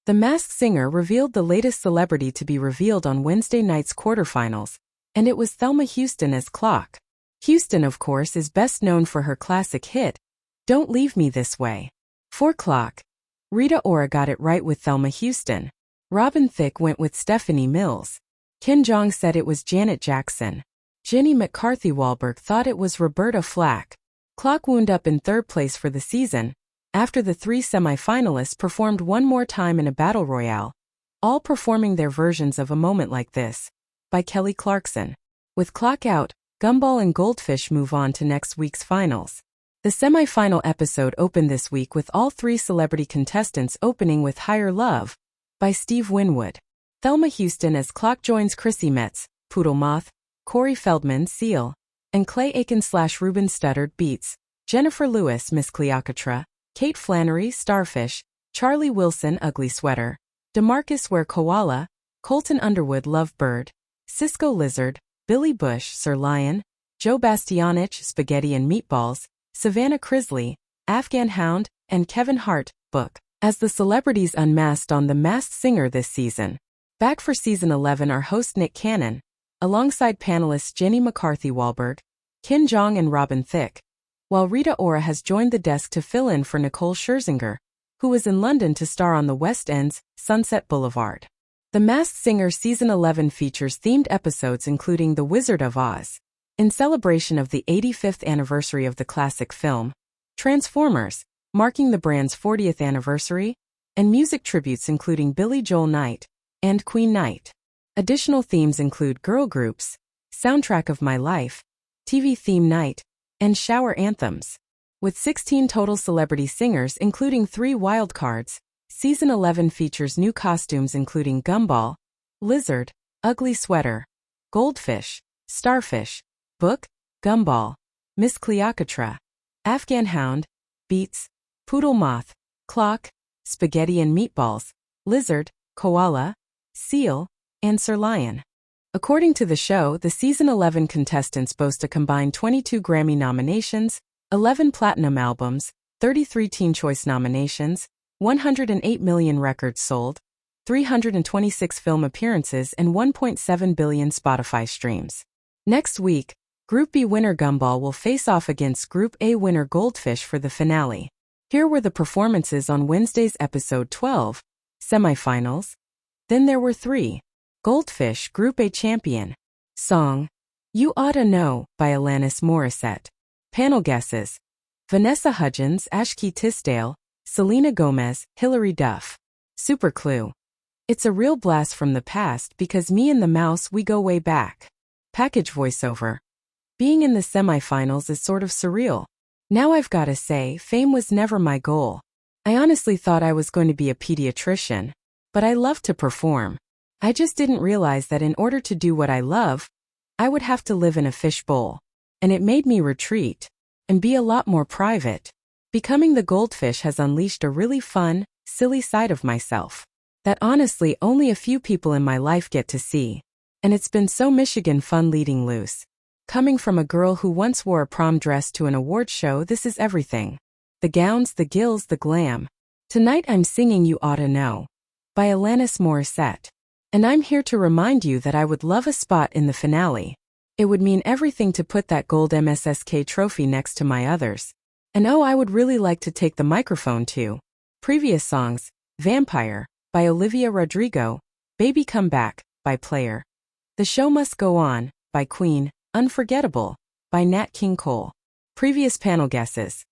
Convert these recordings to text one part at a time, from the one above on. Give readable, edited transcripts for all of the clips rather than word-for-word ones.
The Masked Singer revealed the latest celebrity to be revealed on Wednesday night's quarterfinals, and it was Thelma Houston as Clock. Houston, of course, is best known for her classic hit, Don't Leave Me This Way. For Clock, Rita Ora got it right with Thelma Houston. Robin Thicke went with Stephanie Mills. Ken Jeong said it was Janet Jackson. Jenny McCarthy-Wahlberg thought it was Roberta Flack. Clock wound up in third place for the season, after the three semi-finalists performed one more time in a battle royale, all performing their versions of A Moment Like This, by Kelly Clarkson. With Clock out, Gumball and Goldfish move on to next week's finals. The semi-final episode opened this week with all three celebrity contestants opening with Higher Love, by Steve Winwood. Thelma Houston as Clock joins Chrissy Metz, Poodle Moth, Corey Feldman, Seal, and Clay Aiken/Ruben Studdard, Beats, Jennifer Lewis, Miss Cleopatra, Kate Flannery, Starfish, Charlie Wilson, Ugly Sweater, DeMarcus Ware, Koala, Colton Underwood, Lovebird, Cisco Lizard, Billy Bush, Sir Lion, Joe Bastianich, Spaghetti and Meatballs, Savannah Crisley, Afghan Hound, and Kevin Hart, Book, as the celebrities unmasked on The Masked Singer this season. Back for Season 11 are host Nick Cannon, alongside panelists Jenny McCarthy-Wahlberg, Ken Jeong and Robin Thicke, while Rita Ora has joined the desk to fill in for Nicole Scherzinger, who was in London to star on the West End's Sunset Boulevard. The Masked Singer Season 11 features themed episodes including The Wizard of Oz, in celebration of the 85th anniversary of the classic film, Transformers, marking the brand's 40th anniversary, and music tributes including Billy Joel Night and Queen Night. Additional themes include girl groups, Soundtrack of My Life, TV theme night, and shower anthems. With 16 total celebrity singers including 3 wildcards, Season 11 features new costumes including Gumball, Lizard, Ugly Sweater, Goldfish, Starfish, Book, Gumball, Miss Cleopatra, Afghan Hound, Beats, Poodle Moth, Clock, Spaghetti and Meatballs, Lizard, Koala, Seal, and Sir Lion. According to the show, the Season 11 contestants boast a combined 22 Grammy nominations, 11 Platinum albums, 33 Teen Choice nominations, 108 million records sold, 326 film appearances, and 1.7 billion Spotify streams. Next week, Group B winner Gumball will face off against Group A winner Goldfish for the finale. Here were the performances on Wednesday's episode 12, semifinals. Then there were 3. Goldfish, Group A champion. Song, You Oughta Know, by Alanis Morissette. Panel guesses, Vanessa Hudgens, Ashkey Tisdale, Selena Gomez, Hilary Duff. Super clue, it's a real blast from the past because me and the mouse we go way back. Package voiceover, being in the semifinals is sort of surreal. Now I've gotta say, fame was never my goal. I honestly thought I was going to be a pediatrician, but I love to perform. I just didn't realize that in order to do what I love, I would have to live in a fishbowl. And it made me retreat and be a lot more private. Becoming the Goldfish has unleashed a really fun, silly side of myself that honestly only a few people in my life get to see. And it's been so Michigan fun leading loose. Coming from a girl who once wore a prom dress to an award show, this is everything. The gowns, the gills, the glam. Tonight I'm singing You Oughta Know, by Alanis Morissette. And I'm here to remind you that I would love a spot in the finale. It would mean everything to put that gold MSSK trophy next to my others. And oh, I would really like to take the microphone too. Previous songs, Vampire, by Olivia Rodrigo, Baby Come Back, by Player. The Show Must Go On, by Queen, Unforgettable, by Nat King Cole. Previous panel guesses,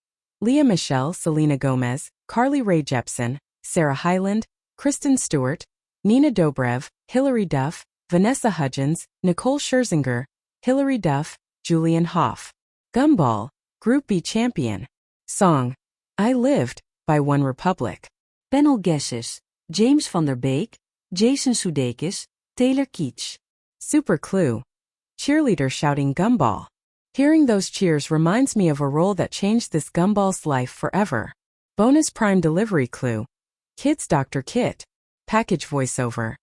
Leah Michele, Selena Gomez, Carly Rae Jepsen, Sarah Hyland, Kristen Stewart, Nina Dobrev, Hilary Duff, Vanessa Hudgens, Nicole Scherzinger, Hilary Duff, Julian Hough. Gumball, Group B champion. Song, I Lived, by One Republic. Panel guesses, James van der Beek, Jason Sudeikis, Taylor Kitsch. Super clue, cheerleader shouting Gumball. Hearing those cheers reminds me of a role that changed this Gumball's life forever. Bonus prime delivery clue, Kids Dr. Kit. Package voiceover.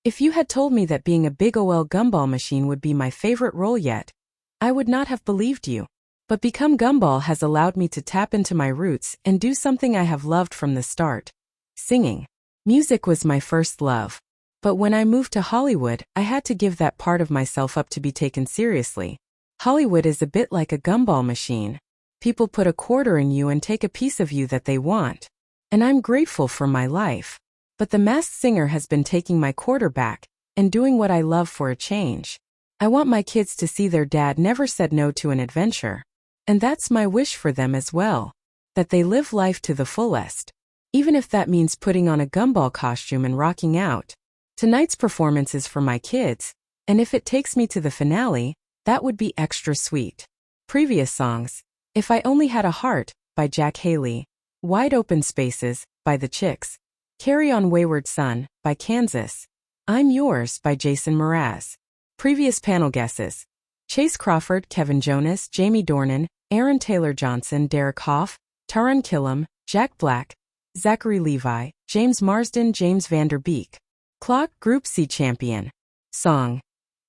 If you had told me that being a big OL Gumball machine would be my favorite role yet, I would not have believed you. But Become Gumball has allowed me to tap into my roots and do something I have loved from the start, singing. Music was my first love. But when I moved to Hollywood, I had to give that part of myself up to be taken seriously. Hollywood is a bit like a gumball machine. People put a quarter in you and take a piece of you that they want. And I'm grateful for my life. But The Masked Singer has been taking my quarter back and doing what I love for a change. I want my kids to see their dad never said no to an adventure. And that's my wish for them as well. That they live life to the fullest. Even if that means putting on a gumball costume and rocking out. Tonight's performance is for my kids, and if it takes me to the finale, that would be extra sweet. Previous songs: If I Only Had a Heart, by Jack Haley; Wide Open Spaces, by The Chicks; Carry On Wayward Son, by Kansas; I'm Yours, by Jason Mraz. Previous panel guesses: Chase Crawford, Kevin Jonas, Jamie Dornan, Aaron Taylor Johnson, Derek Hoff, Taran Killam, Jack Black, Zachary Levi, James Marsden, James Van Der Beek. Clock Group C champion. Song: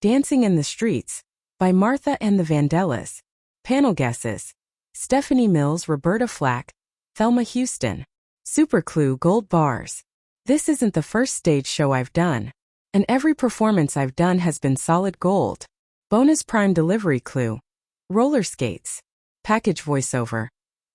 Dancing in the Streets, by Martha and the Vandellas. Panel guesses: Stephanie Mills, Roberta Flack, Thelma Houston. Super Clue Gold Bars. This isn't the first stage show I've done, and every performance I've done has been solid gold. Bonus Prime Delivery Clue. Roller skates. Package voiceover.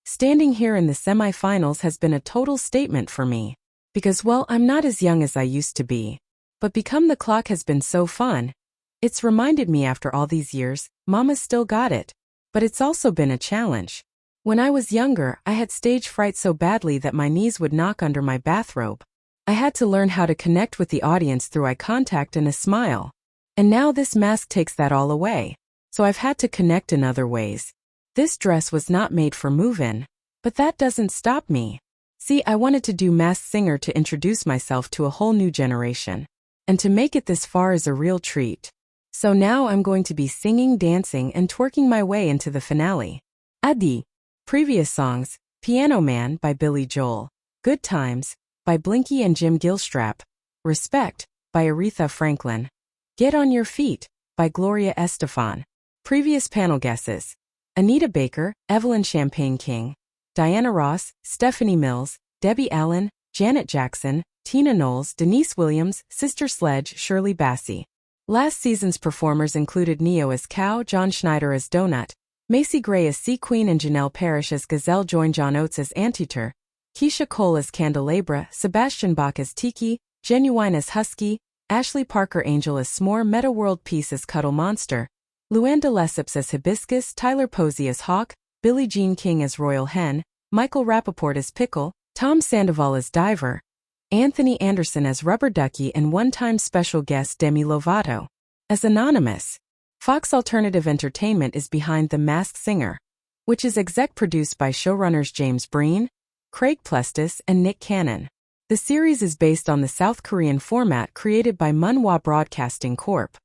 Standing here in the semi-finals has been a total statement for me. Because, well, I'm not as young as I used to be. But Become the Clock has been so fun. It's reminded me after all these years, Mama's still got it. But it's also been a challenge. When I was younger, I had stage fright so badly that my knees would knock under my bathrobe. I had to learn how to connect with the audience through eye contact and a smile. And now this mask takes that all away. So I've had to connect in other ways. This dress was not made for move-in. But that doesn't stop me. See, I wanted to do Masked Singer to introduce myself to a whole new generation. And to make it this far is a real treat. So now I'm going to be singing, dancing, and twerking my way into the finale. Adi. Previous songs: Piano Man, by Billy Joel; Good Times, by Blinky and Jim Gilstrap; Respect, by Aretha Franklin; Get on Your Feet, by Gloria Estefan. Previous panel guesses: Anita Baker, Evelyn Champagne King, Diana Ross, Stephanie Mills, Debbie Allen, Janet Jackson, Tina Knowles, Denise Williams, Sister Sledge, Shirley Bassey. Last season's performers included Neo as Cow, John Schneider as Donut, Macy Gray as Sea Queen, and Janelle Parrish as Gazelle. Join John Oates as Anteater, Keisha Cole as Candelabra, Sebastian Bach as Tiki, Genuine as Husky, Ashley Parker Angel as S'more, Meta World Peace as Cuddle Monster, Luann de Lesseps as Hibiscus, Tyler Posey as Hawk, Billie Jean King as Royal Hen, Michael Rappaport as Pickle, Tom Sandoval as Diver, Anthony Anderson as Rubber Ducky, and one-time special guest Demi Lovato as Anonymous. Fox Alternative Entertainment is behind The Masked Singer, which is exec-produced by showrunners James Breen, Craig Plestis, and Nick Cannon. The series is based on the South Korean format created by Munhwa Broadcasting Corp.